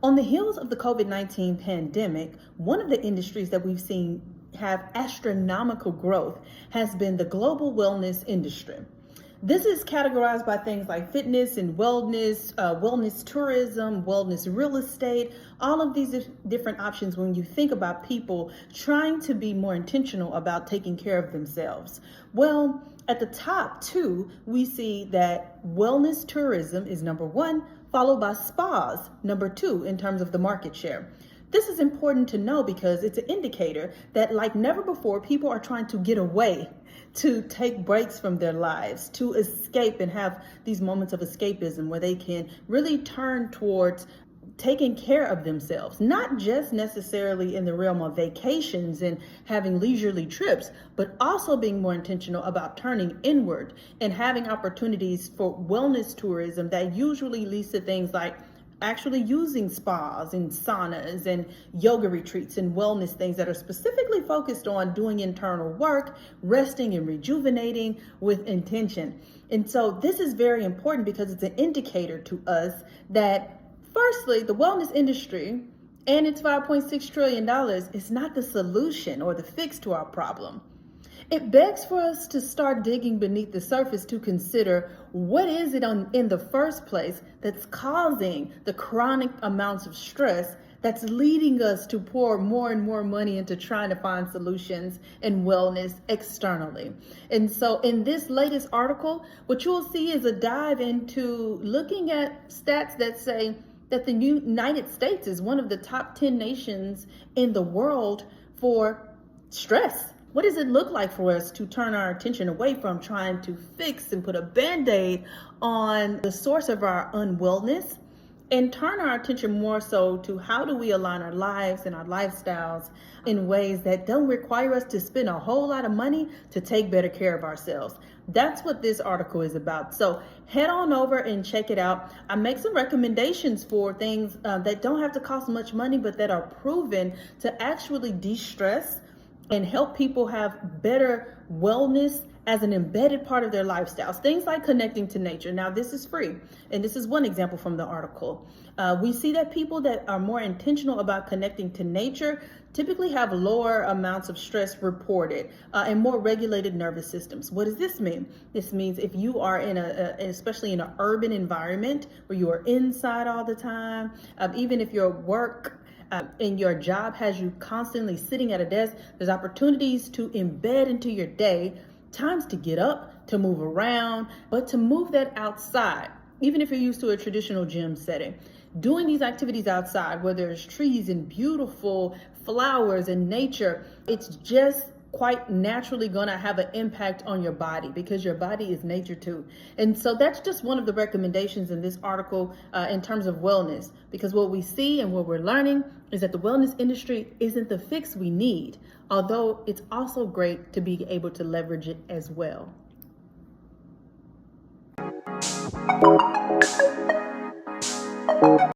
On the heels of the COVID-19 pandemic, one of the industries that we've seen have astronomical growth has been the global wellness industry. This is categorized by things like fitness and wellness, wellness tourism, wellness real estate, all of these different options when you think about people trying to be more intentional about taking care of themselves. Well, at the top two, we see that wellness tourism is number one, followed by spas, number two in terms of the market share. This is important to know because it's an indicator that like never before, people are trying to get away, to take breaks from their lives, to escape and have these moments of escapism where they can really turn towards taking care of themselves, not just necessarily in the realm of vacations and having leisurely trips, but also being more intentional about turning inward and having opportunities for wellness tourism that usually leads to things like actually using spas and saunas and yoga retreats and wellness things that are specifically focused on doing internal work, resting and rejuvenating with intention. And so this is very important because it's an indicator to us that firstly, the wellness industry and its $5.6 trillion is not the solution or the fix to our problem. It begs for us to start digging beneath the surface to consider what is it in the first place that's causing the chronic amounts of stress that's leading us to pour more and more money into trying to find solutions and wellness externally. And so in this latest article, what you will see is a dive into looking at stats that say that the United States is one of the top 10 nations in the world for stress. What does it look like for us to turn our attention away from trying to fix and put a Band-Aid on the source of our unwellness and turn our attention more so to how do we align our lives and our lifestyles in ways that don't require us to spend a whole lot of money to take better care of ourselves. That's what this article is about. So head on over and check it out. I make some recommendations for things that don't have to cost much money, but that are proven to actually de-stress and help people have better wellness as an embedded part of their lifestyles. Things like connecting to nature. Now, this is free. And this is one example from the article. We see that people that are more intentional about connecting to nature typically have lower amounts of stress reported and more regulated nervous systems. What does this mean? This means if you are in especially in an urban environment where you are inside all the time, even if your work and your job has you constantly sitting at a desk, there's opportunities to embed into your day times to get up, to move around, but to move that outside. Even if you're used to a traditional gym setting, doing these activities outside where there's trees and beautiful flowers and nature, it's just quite naturally going to have an impact on your body because your body is nature too. And so that's just one of the recommendations in this article in terms of wellness, because what we see and what we're learning is that the wellness industry isn't the fix we need, although it's also great to be able to leverage it as well.